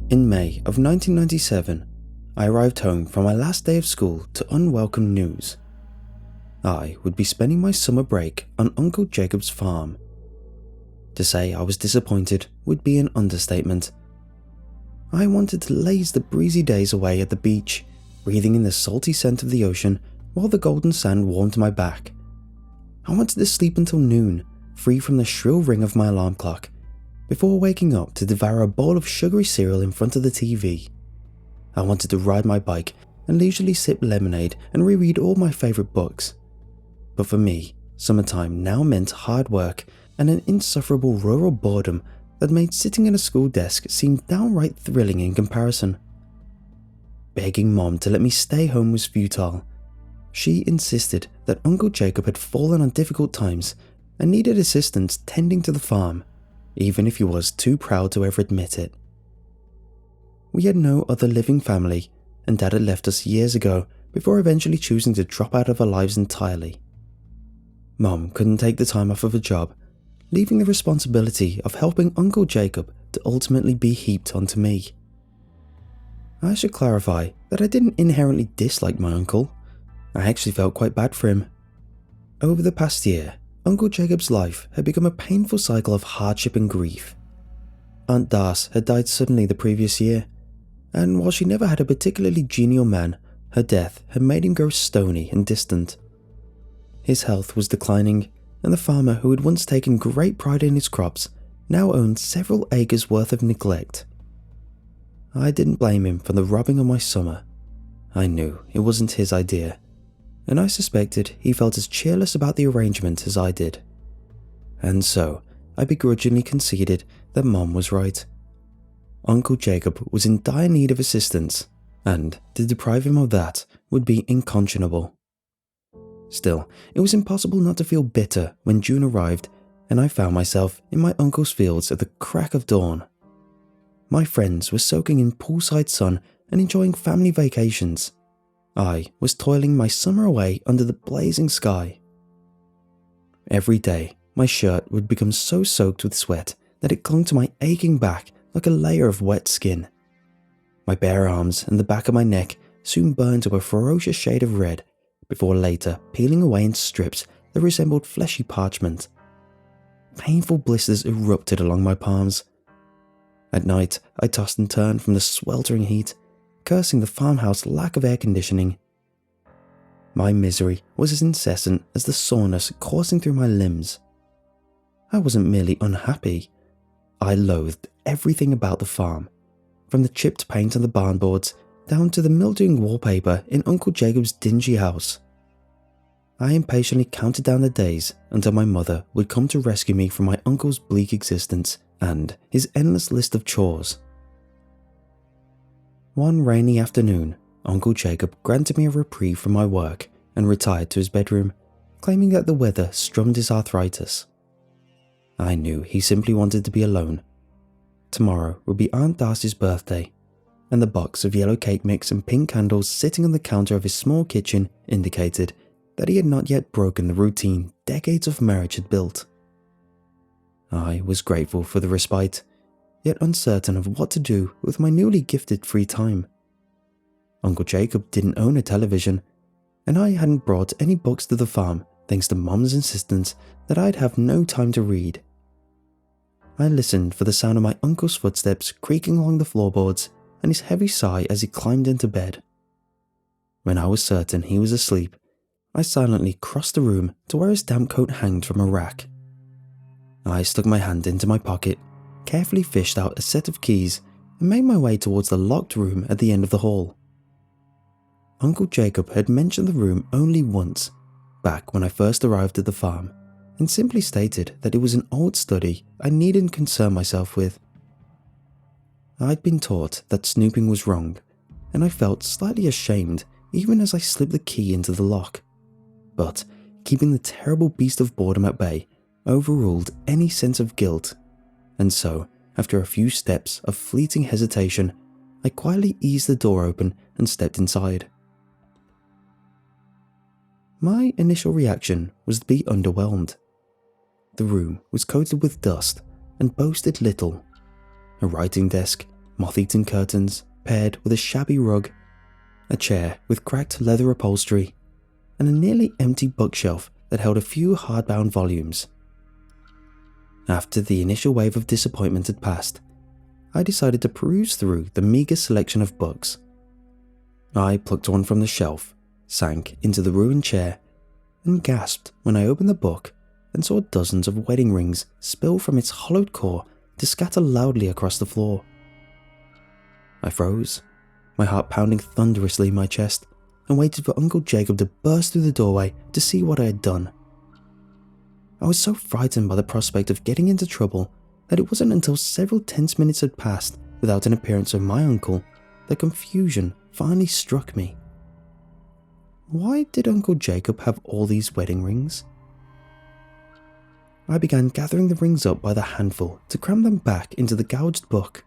In May of 1997, I arrived home from my last day of school to unwelcome news. I would be spending my summer break on Uncle Jacob's farm. To say I was disappointed would be an understatement. I wanted to laze the breezy days away at the beach, breathing in the salty scent of the ocean while the golden sand warmed my back. I wanted to sleep until noon, free from the shrill ring of my alarm clock, before waking up to devour a bowl of sugary cereal in front of the TV. I wanted to ride my bike and leisurely sip lemonade and reread all my favourite books. But for me, summertime now meant hard work and an insufferable rural boredom that made sitting at a school desk seem downright thrilling in comparison. Begging Mom to let me stay home was futile. She insisted that Uncle Jacob had fallen on difficult times and needed assistance tending to the farm, even if he was too proud to ever admit it. We had no other living family, and Dad had left us years ago before eventually choosing to drop out of our lives entirely. Mom couldn't take the time off of a job, leaving the responsibility of helping Uncle Jacob to ultimately be heaped onto me. I should clarify that I didn't inherently dislike my uncle. I actually felt quite bad for him. Over the past year, Uncle Jacob's life had become a painful cycle of hardship and grief. Aunt Das had died suddenly the previous year, and while she never had a particularly genial man, her death had made him grow stony and distant. His health was declining, and the farmer who had once taken great pride in his crops now owned several acres worth of neglect. I didn't blame him for the robbing of my summer. I knew it wasn't his idea, and I suspected he felt as cheerless about the arrangement as I did. And so, I begrudgingly conceded that Mom was right. Uncle Jacob was in dire need of assistance, and to deprive him of that would be unconscionable. Still, it was impossible not to feel bitter when June arrived and I found myself in my uncle's fields at the crack of dawn. My friends were soaking in poolside sun and enjoying family vacations. I was toiling my summer away under the blazing sky. Every day, my shirt would become so soaked with sweat that it clung to my aching back like a layer of wet skin. My bare arms and the back of my neck soon burned to a ferocious shade of red, before later peeling away in strips that resembled fleshy parchment. Painful blisters erupted along my palms. At night, I tossed and turned from the sweltering heat, cursing the farmhouse lack of air conditioning. My misery was as incessant as the soreness coursing through my limbs. I wasn't merely unhappy. I loathed everything about the farm, from the chipped paint on the barn boards down to the mildewing wallpaper in Uncle Jacob's dingy house. I impatiently counted down the days until my mother would come to rescue me from my uncle's bleak existence and his endless list of chores. One rainy afternoon, Uncle Jacob granted me a reprieve from my work and retired to his bedroom, claiming that the weather strummed his arthritis. I knew he simply wanted to be alone. Tomorrow would be Aunt Darcy's birthday, and the box of yellow cake mix and pink candles sitting on the counter of his small kitchen indicated that he had not yet broken the routine decades of marriage had built. I was grateful for the respite, yet uncertain of what to do with my newly gifted free time. Uncle Jacob didn't own a television, and I hadn't brought any books to the farm thanks to Mom's insistence that I'd have no time to read. I listened for the sound of my uncle's footsteps creaking along the floorboards and his heavy sigh as he climbed into bed. When I was certain he was asleep, I silently crossed the room to where his damp coat hung from a rack. I stuck my hand into my pocket, carefully fished out a set of keys, and made my way towards the locked room at the end of the hall. Uncle Jacob had mentioned the room only once, back when I first arrived at the farm, and simply stated that it was an old study I needn't concern myself with. I'd been taught that snooping was wrong, and I felt slightly ashamed even as I slipped the key into the lock. But keeping the terrible beast of boredom at bay overruled any sense of guilt, and so, after a few steps of fleeting hesitation, I quietly eased the door open and stepped inside. My initial reaction was to be underwhelmed. The room was coated with dust and boasted little: a writing desk, moth-eaten curtains paired with a shabby rug, a chair with cracked leather upholstery, and a nearly empty bookshelf that held a few hardbound volumes. After the initial wave of disappointment had passed, I decided to peruse through the meagre selection of books. I plucked one from the shelf, sank into the ruined chair, and gasped when I opened the book and saw dozens of wedding rings spill from its hollowed core to scatter loudly across the floor. I froze, my heart pounding thunderously in my chest, and waited for Uncle Jacob to burst through the doorway to see what I had done. I was so frightened by the prospect of getting into trouble that it wasn't until several tense minutes had passed without an appearance of my uncle that confusion finally struck me. Why did Uncle Jacob have all these wedding rings? I began gathering the rings up by the handful to cram them back into the gouged book.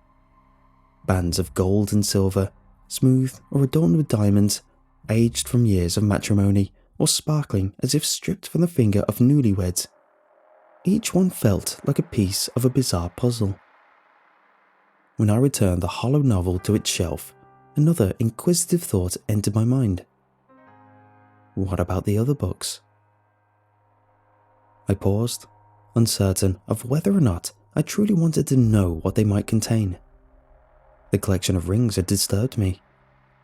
Bands of gold and silver, smooth or adorned with diamonds, aged from years of matrimony or sparkling as if stripped from the finger of newlyweds. Each one felt like a piece of a bizarre puzzle. When I returned the hollow novel to its shelf, another inquisitive thought entered my mind. What about the other books? I paused, uncertain of whether or not I truly wanted to know what they might contain. The collection of rings had disturbed me,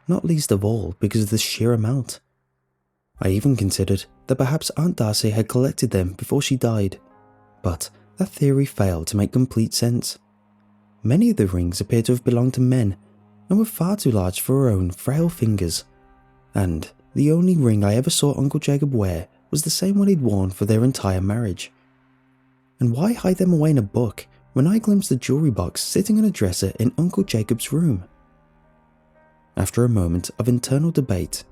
not least of all because of the sheer amount. I even considered that perhaps Aunt Darcy had collected them before she died, but that theory failed to make complete sense. Many of the rings appeared to have belonged to men and were far too large for her own frail fingers, and the only ring I ever saw Uncle Jacob wear was the same one he'd worn for their entire marriage. And why hide them away in a book when I glimpsed the jewelry box sitting on a dresser in Uncle Jacob's room? After a moment of internal debate,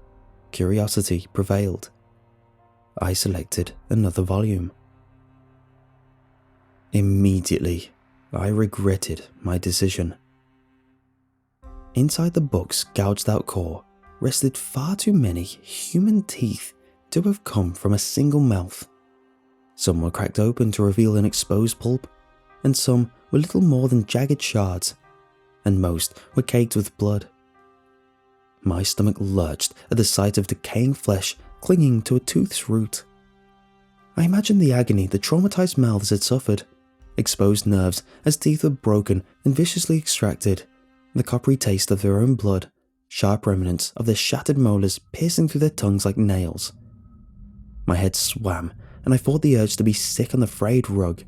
curiosity prevailed. I selected another volume. Immediately, I regretted my decision. Inside the book's gouged-out core rested far too many human teeth to have come from a single mouth. Some were cracked open to reveal an exposed pulp, and some were little more than jagged shards, and most were caked with blood. My stomach lurched at the sight of decaying flesh clinging to a tooth's root. I imagined the agony the traumatized mouths had suffered, exposed nerves as teeth were broken and viciously extracted, the coppery taste of their own blood, sharp remnants of their shattered molars piercing through their tongues like nails. My head swam, and I fought the urge to be sick on the frayed rug.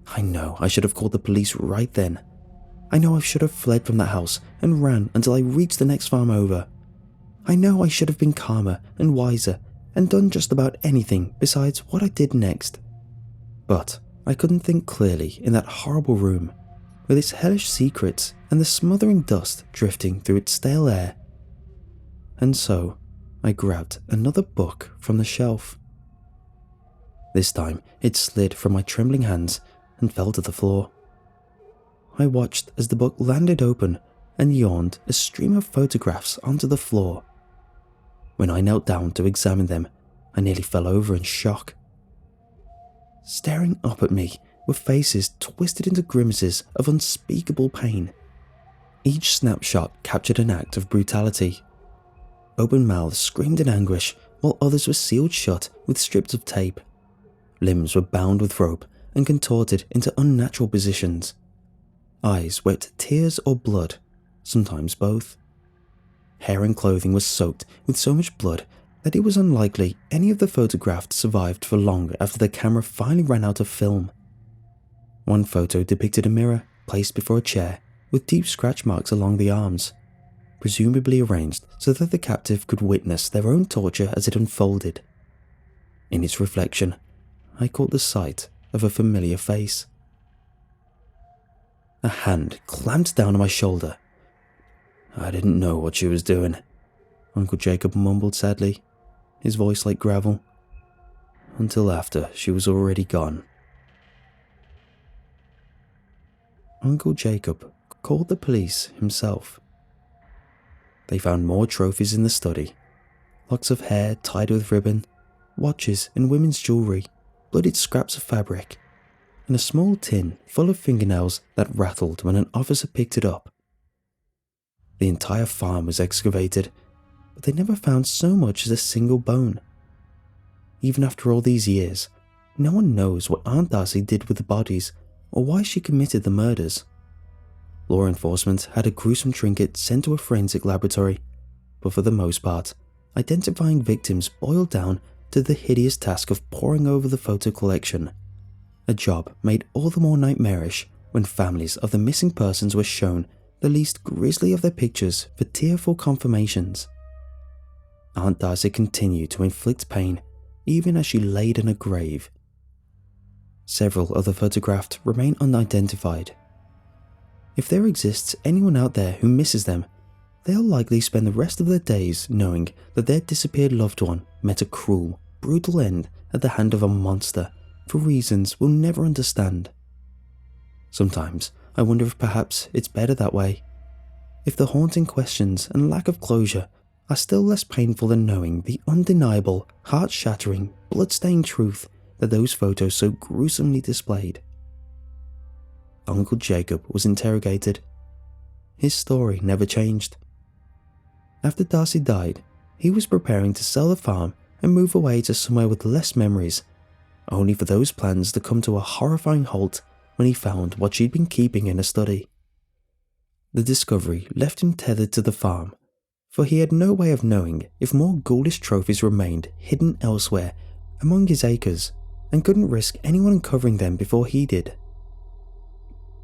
I know I should have called the police right then. I know I should have fled from that house and ran until I reached the next farm over. I know I should have been calmer and wiser and done just about anything besides what I did next. But I couldn't think clearly in that horrible room, with its hellish secrets and the smothering dust drifting through its stale air. And so I grabbed another book from the shelf. This time it slid from my trembling hands and fell to the floor. I watched as the book landed open and yawned a stream of photographs onto the floor. When I knelt down to examine them, I nearly fell over in shock. Staring up at me were faces twisted into grimaces of unspeakable pain. Each snapshot captured an act of brutality. Open mouths screamed in anguish, while others were sealed shut with strips of tape. Limbs were bound with rope and contorted into unnatural positions. Eyes wept tears or blood, sometimes both. Hair and clothing was soaked with so much blood that it was unlikely any of the photographs survived for long after the camera finally ran out of film. One photo depicted a mirror placed before a chair with deep scratch marks along the arms, presumably arranged so that the captive could witness their own torture as it unfolded. In its reflection, I caught the sight of a familiar face. A hand clamped down on my shoulder. "I didn't know what she was doing," Uncle Jacob mumbled sadly, his voice like gravel, "until after she was already gone." Uncle Jacob called the police himself. They found more trophies in the study, locks of hair tied with ribbon, watches and women's jewellery, bloodied scraps of fabric. and a small tin full of fingernails that rattled when an officer picked it up. The entire farm was excavated, but they never found so much as a single bone. Even after all these years, no one knows what Aunt Darcy did with the bodies or why she committed the murders. Law enforcement had a gruesome trinket sent to a forensic laboratory, but for the most part, identifying victims boiled down to the hideous task of poring over the photo collection, a job made all the more nightmarish when families of the missing persons were shown the least grisly of their pictures for tearful confirmations. Aunt Darcy continued to inflict pain even as she laid in a grave. Several other photographs remain unidentified. If there exists anyone out there who misses them, they'll likely spend the rest of their days knowing that their disappeared loved one met a cruel, brutal end at the hand of a monster for reasons we'll never understand. Sometimes I wonder if perhaps it's better that way, if the haunting questions and lack of closure are still less painful than knowing the undeniable, heart-shattering, blood-stained truth that those photos so gruesomely displayed. Uncle Jacob was interrogated. His story never changed. After Darcy died, he was preparing to sell the farm and move away to somewhere with less memories, only for those plans to come to a horrifying halt when he found what she'd been keeping in a study. The discovery left him tethered to the farm, for he had no way of knowing if more ghoulish trophies remained hidden elsewhere among his acres, and couldn't risk anyone uncovering them before he did.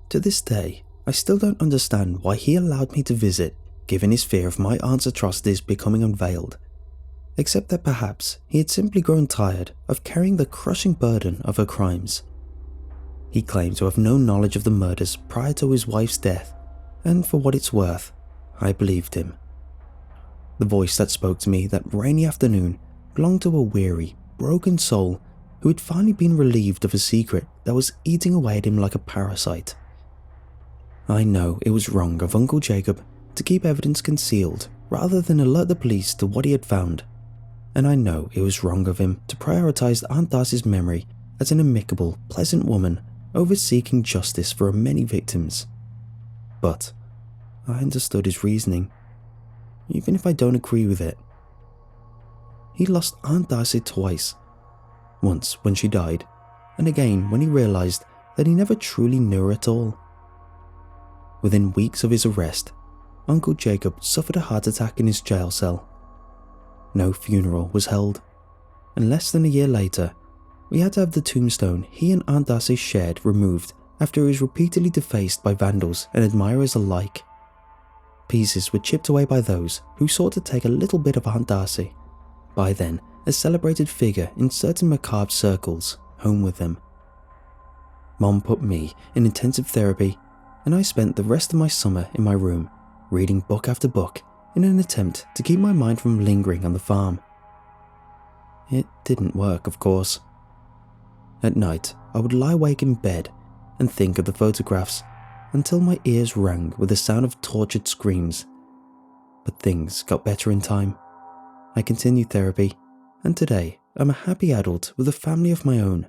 To this day, I still don't understand why he allowed me to visit, given his fear of my aunt's atrocities becoming unveiled, except that perhaps he had simply grown tired of carrying the crushing burden of her crimes. He claimed to have no knowledge of the murders prior to his wife's death, and for what it's worth, I believed him. The voice that spoke to me that rainy afternoon belonged to a weary, broken soul who had finally been relieved of a secret that was eating away at him like a parasite. I know it was wrong of Uncle Jacob to keep evidence concealed rather than alert the police to what he had found, and I know it was wrong of him to prioritize Aunt Darcy's memory as an amicable, pleasant woman over seeking justice for her many victims. But I understood his reasoning, even if I don't agree with it. He lost Aunt Darcy twice, once when she died, and again when he realized that he never truly knew her at all. Within weeks of his arrest, Uncle Jacob suffered a heart attack in his jail cell. No funeral was held, and less than a year later, we had to have the tombstone he and Aunt Darcy shared removed after it was repeatedly defaced by vandals and admirers alike. Pieces were chipped away by those who sought to take a little bit of Aunt Darcy, by then a celebrated figure in certain macabre circles, home with them. Mom put me in intensive therapy, and I spent the rest of my summer in my room, reading book after book in an attempt to keep my mind from lingering on the farm. It didn't work, of course. At night, I would lie awake in bed and think of the photographs until my ears rang with the sound of tortured screams. But things got better in time. I continued therapy, and today I'm a happy adult with a family of my own.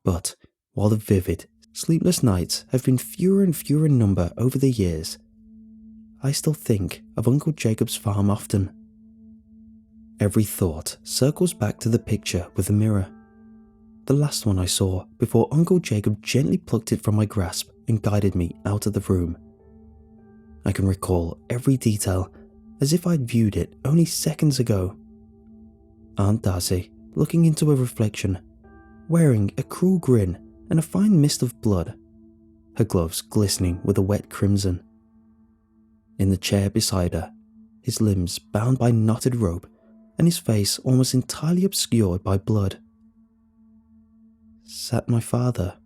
But while the vivid, sleepless nights have been fewer and fewer in number over the years, I still think of Uncle Jacob's farm often. Every thought circles back to the picture with the mirror, the last one I saw before Uncle Jacob gently plucked it from my grasp and guided me out of the room. I can recall every detail as if I'd viewed it only seconds ago. Aunt Darcy looking into a reflection, wearing a cruel grin and a fine mist of blood, her gloves glistening with a wet crimson. In the chair beside her, his limbs bound by knotted rope and his face almost entirely obscured by blood, sat my father.